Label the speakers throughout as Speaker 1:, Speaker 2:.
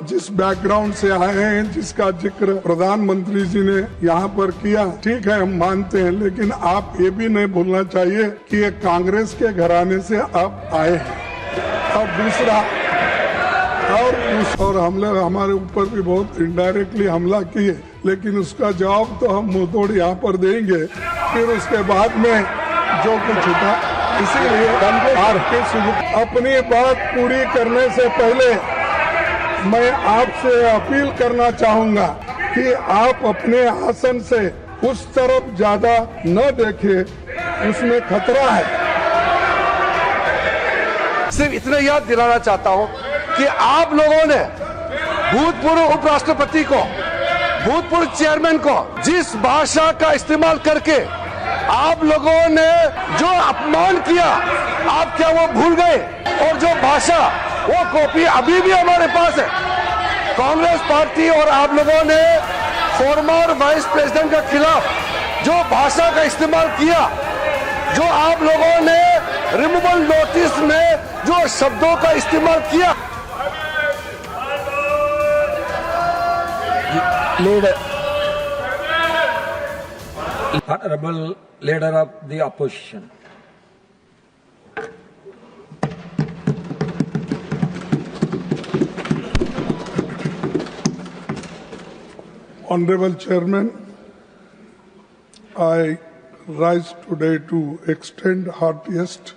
Speaker 1: जिस बैकग्राउंड से आए हैं, जिसका जिक्र प्रधानमंत्री जी ने यहाँ पर किया, ठीक है, हम मानते हैं, लेकिन आप ये भी नहीं भूलना चाहिए कि ये कांग्रेस के घराने से आप आए हैं। और दूसरा और हमले हमारे ऊपर भी बहुत इनडायरेक्टली हमला किए, लेकिन उसका जवाब तो हम मुंहतोड़ यहाँ पर देंगे, फिर उसके बाद में जो कुछ होता। इसीलिए अपनी बात पूरी करने से पहले मैं आपसे अपील करना चाहूंगा कि आप अपने आसन से उस तरफ ज्यादा न देखें, उसमें खतरा है।
Speaker 2: सिर्फ इतना याद दिलाना चाहता हूं कि आप लोगों ने भूतपूर्व उपराष्ट्रपति को, भूतपूर्व चेयरमैन को जिस भाषा का इस्तेमाल करके आप लोगों ने जो अपमान किया, आप क्या वो भूल गए? और जो भाषा, वो कॉपी अभी भी हमारे पास है। कांग्रेस पार्टी और आप लोगों ने फॉर्मर वाइस प्रेसिडेंट के खिलाफ जो भाषा का इस्तेमाल किया, जो आप लोगों ने रिमूवल नोटिस में जो शब्दों का इस्तेमाल किया,
Speaker 3: Honorable Leader of the Opposition.
Speaker 1: Honorable Chairman, I rise today to extend heartiest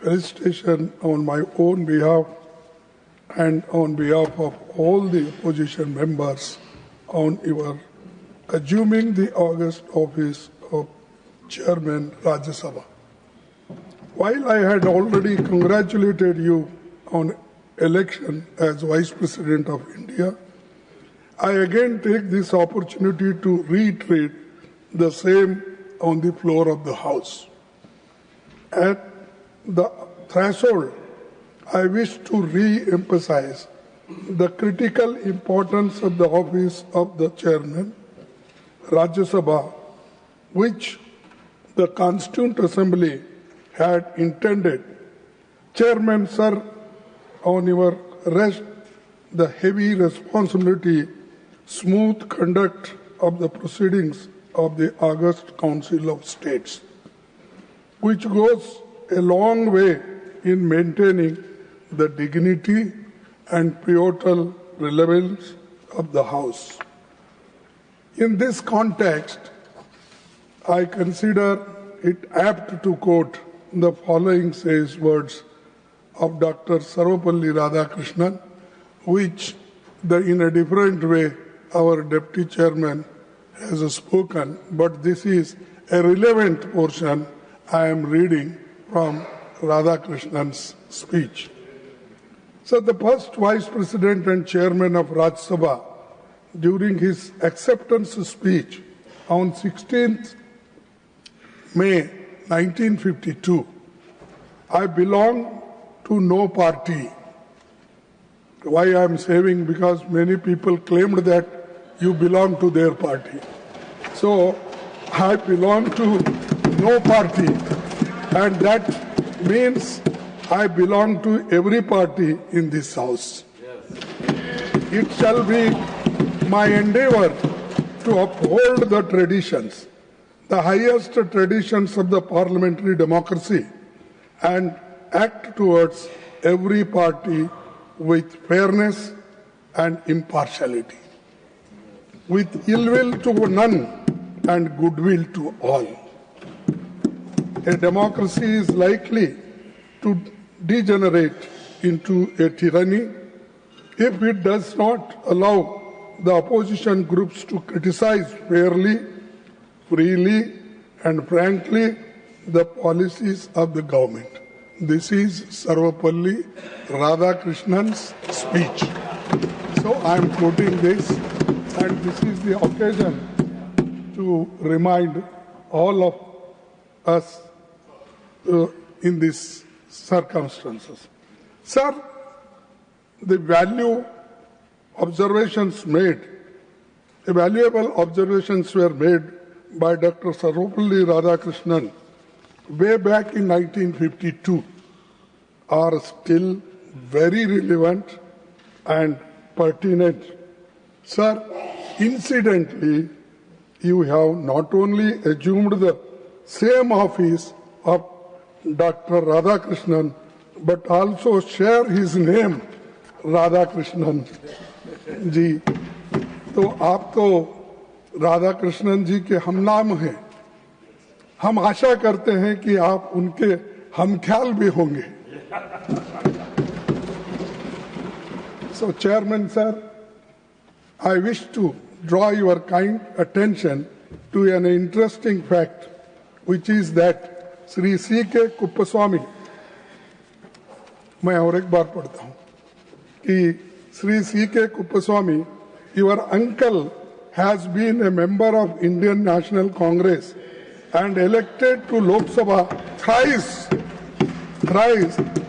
Speaker 1: felicitation on my own behalf and on behalf of all the opposition members on your assuming the august office of Chairman Rajya Sabha. While I had already congratulated you on election as Vice President of India, I again take this opportunity to reiterate the same on the floor of the House. At the threshold, I wish to re-emphasize the critical importance of the office of the Chairman, Rajya Sabha, which the Constituent Assembly had intended. Chairman, sir, on your rest the heavy responsibility, smooth conduct of the proceedings of the August Council of States, which goes a long way in maintaining the dignity and pivotal relevance of the House. In this context, I consider it apt to quote the following sage words of Dr. Sarvapalli Radhakrishnan, which in a different way our Deputy Chairman has spoken, but this is a relevant portion I am reading from Radhakrishnan's speech. So the first Vice President and Chairman of Rajya Sabha, during his acceptance speech on 16th May 1952, I belong to no party. Why I am saying? Because many people claimed that you belong to their party. So I belong to no party, and that means I belong to every party in this House. Yes. It shall be my endeavor to uphold the traditions, the highest traditions of the parliamentary democracy, and act towards every party with fairness and impartiality, with ill will to none and goodwill to all. A democracy is likely to degenerate into a tyranny if it does not allow the opposition groups to criticize fairly, freely, and frankly the policies of the government. This is Sarvapalli Radhakrishnan's speech. So I am quoting this, and this is the occasion to remind all of us in these circumstances. Sir, the valuable observations were made by Dr. Sarvapalli Radhakrishnan way back in 1952 are still very relevant and pertinent. Sir, incidentally, you have not only assumed the same office of Dr. Radhakrishnan, but also share his name, Radhakrishnan जी. तो आप तो राधाकृष्णन जी के हमनाम हैं. हम आशा करते हैं कि आप उनके हमख्याल भी होंगे. So, Chairman, sir, I wish to draw your kind attention to an interesting fact, which is that Sri C.K. Kuppaswamy, मैं और एक बार पढ़ता हूँ कि Sri C.K. Kuppaswamy, your uncle has been a member of Indian National Congress and elected to Lok Sabha thrice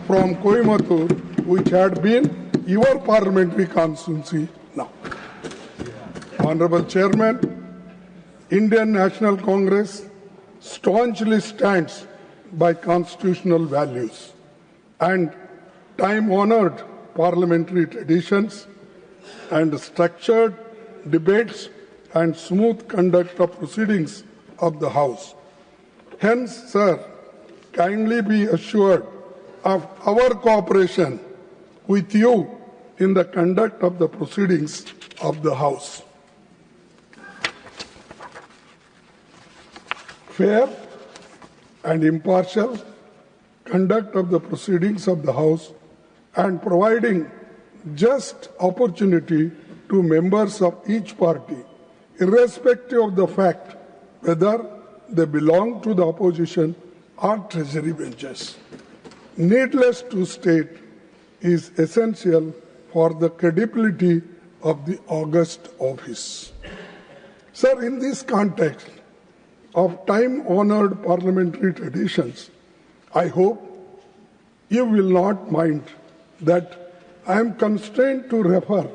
Speaker 1: from Coimbatore, which had been your parliamentary constituency now. Honorable Chairman, Indian National Congress staunchly stands by constitutional values and time-honored parliamentary traditions and structured debates and smooth conduct of proceedings of the House. Hence, sir, kindly be assured of our cooperation with you in the conduct of the proceedings of the House. Fair and impartial conduct of the proceedings of the House and providing just opportunity to members of each party, irrespective of the fact whether they belong to the opposition or treasury benches. Needless to state, is essential for the credibility of the august office. Sir, in this context of time-honored parliamentary traditions, I hope you will not mind that I am constrained to refer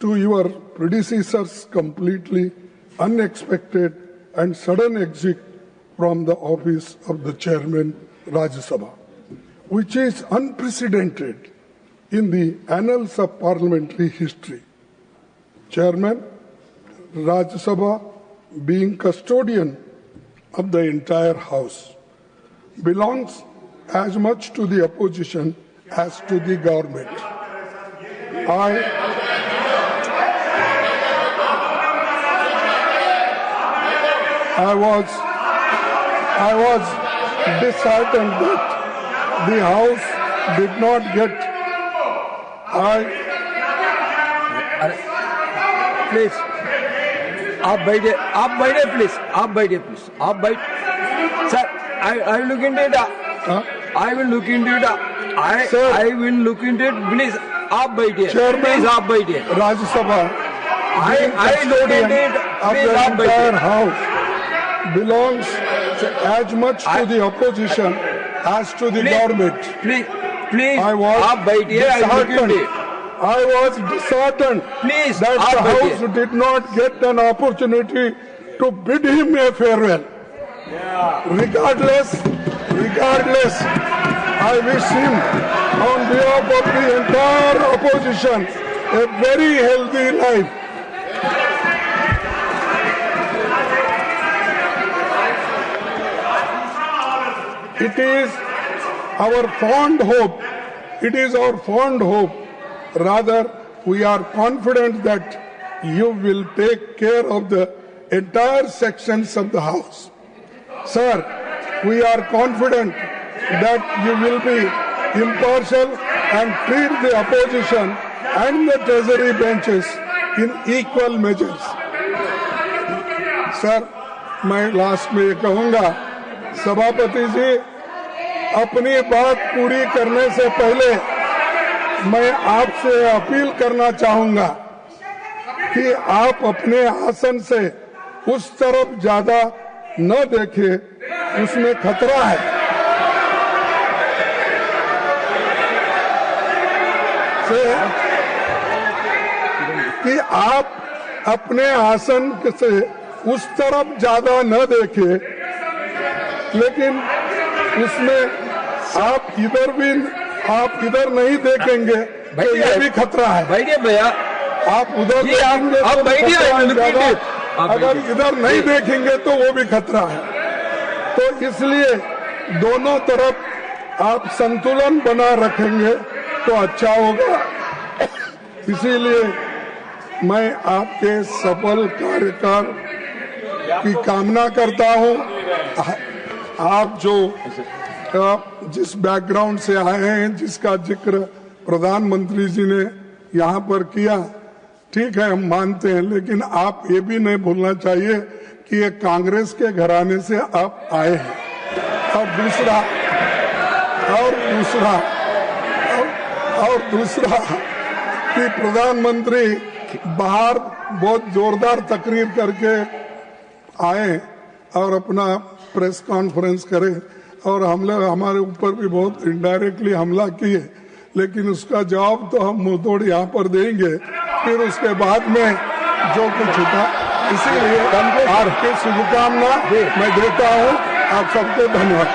Speaker 1: to your predecessor's completely unexpected and sudden exit from the office of the Chairman Rajya Sabha, which is unprecedented in the annals of parliamentary history. Chairman Rajya Sabha, being custodian of the entire House, belongs as much to the opposition as to the government. I was disheartened that the House did not get.
Speaker 3: Please, आप बैठे please, आप बैठ. Sir, I will look into it. I will look into it. I will look into it. Please, आप बैठिए. Please, आप बैठिए.
Speaker 1: Rajya Sabha,
Speaker 3: I look into it. Please, आप बैठिए.
Speaker 1: entire House belongs as much to the opposition as to the government.
Speaker 3: Please,
Speaker 1: I was
Speaker 3: आप बैठिए. I look into it.
Speaker 1: I was disheartened
Speaker 3: Please,
Speaker 1: that the
Speaker 3: आप बैठिए.
Speaker 1: House did not get an opportunity to bid him a farewell. Regardless, I wish him, on behalf of the entire opposition, a very healthy life. It is our fond hope, rather we are confident that you will take care of the entire sections of the House. Sir, we are confident that you will be impartial and treat the opposition and the treasury benches in equal measures. Sir, मैं last में ये कहूँगा, सभापति जी, अपनी बात पूरी करने से पहले मैं आपसे अपील करना चाहूँगा कि आप अपने आसन से उस तरफ ज्यादा न देखें, उसमें खतरा है. कि आप अपने आसन से उस तरफ ज्यादा न देखें, लेकिन उसमें आप इधर नहीं देखेंगे, तो ये भी खतरा है।
Speaker 3: बैठिए भैया,
Speaker 1: आप उधर
Speaker 3: जी,
Speaker 1: देखेंगे
Speaker 3: आप
Speaker 1: तो
Speaker 3: बैठिए,
Speaker 1: खतरा है
Speaker 3: लुकिंग
Speaker 1: ज्यादा।
Speaker 3: इट। आप
Speaker 1: अगर
Speaker 3: बैठिए।
Speaker 1: इधर नहीं देखेंगे तो वो भी खतरा है। तो इसलिए दोनों तरफ आप संतुलन बना रखेंगे तो अच्छा होगा। इसीलिए मैं आपके सफल कार्यकाल की कामना करता हूं। आप जिस बैकग्राउंड से आए हैं, जिसका जिक्र प्रधानमंत्री जी ने यहाँ पर किया, ठीक है, हम मानते हैं, लेकिन आप ये भी नहीं भूलना चाहिए कि ये कांग्रेस के घराने से आप आए हैं। और दूसरा कि प्रधानमंत्री बाहर बहुत जोरदार तकरीर करके आए और अपना प्रेस कॉन्फ्रेंस करे और हमारे ऊपर भी बहुत इनडायरेक्टली हमला किए, लेकिन उसका जवाब तो हम मुंहतोड़ यहाँ पर देंगे फिर उसके बाद में जो कुछ होता। इसीलिए आपके शुभकामना मैं देता हूँ। आप सबको धन्यवाद।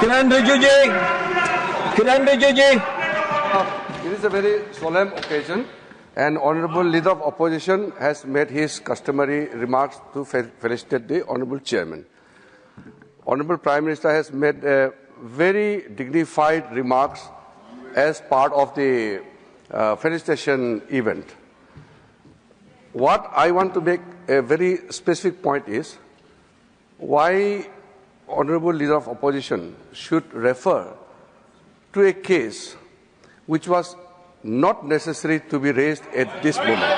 Speaker 3: किरण रिजिजू जी,
Speaker 2: It is a very solemn occasion, and Honorable Leader of Opposition has made his customary remarks to felicitate the Honorable Chairman. Honorable Prime Minister has made very dignified remarks as part of the felicitation event. What I want to make a very specific point is why Honorable Leader of Opposition should refer to a case which was not necessary to be raised at this moment.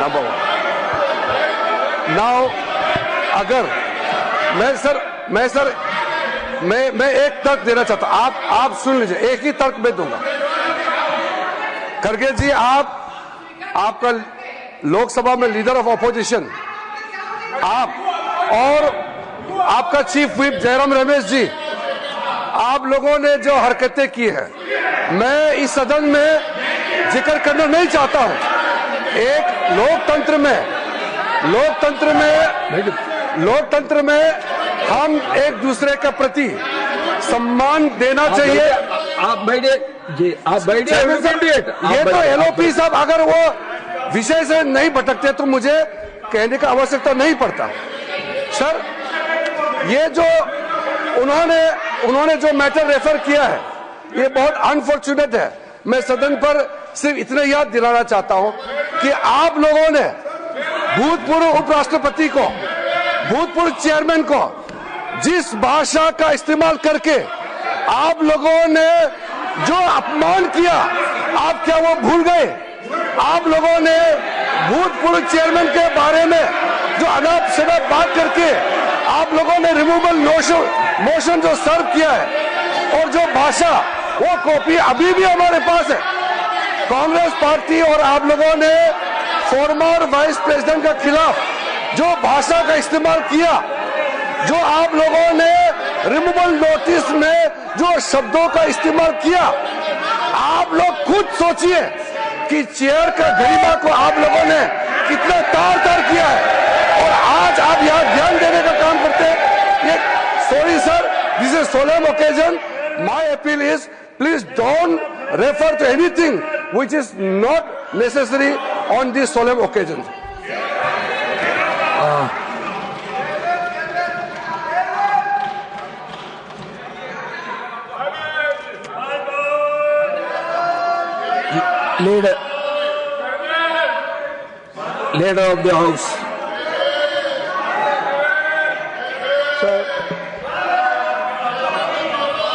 Speaker 2: Number one. Now, अगर मैं एक तर्क देना चाहता हूं, आप सुन लीजिए, एक ही तर्क मैं दूंगा। खड़गे जी, आपका लोकसभा में लीडर ऑफ ऑपोजिशन, आप और आपका चीफ व्हिप जयराम रमेश जी, आप लोगों ने जो हरकतें की है, मैं इस सदन में जिक्र करना नहीं चाहता हूं। एक लोकतंत्र में हम एक दूसरे के प्रति सम्मान देना चाहिए।
Speaker 3: आप बैठिए जी, आप बैठिए।
Speaker 2: ये तो एलओपी साहब अगर वो विषय से नहीं भटकते तो मुझे कहने का आवश्यकता नहीं पड़ता। सर, ये जो उन्होंने जो मैटर रेफर किया है, ये बहुत अनफॉर्चुनेट है। मैं सदन पर सिर्फ इतना याद दिलाना चाहता हूं कि आप लोगों ने भूतपूर्व उपराष्ट्रपति को, भूतपूर्व चेयरमैन को जिस भाषा का इस्तेमाल करके आप लोगों ने जो अपमान किया, आप क्या वो भूल गए? आप लोगों ने भूतपूर्व चेयरमैन के बारे में जो अनाप शनाप बात करके आप लोगों ने रिमूवल मोशन जो सर्व किया है, और जो भाषा, वो कॉपी अभी भी हमारे पास है। कांग्रेस पार्टी और आप लोगों ने फॉर्मर वाइस प्रेसिडेंट के खिलाफ जो भाषा का इस्तेमाल किया, जो आप लोगों ने रिमूवल नोटिस में जो शब्दों का इस्तेमाल किया, आप लोग खुद सोचिए कि चेयर का गरिमा को आप लोगों ने कितना तार किया है, और आज आप यहाँ ध्यान देने का काम करते हैं। ये sorry sir, this is solemn occasion. My appeal is please don't refer to anything which is not necessary on this solemn occasion.
Speaker 3: Leader of the House.
Speaker 1: Sir,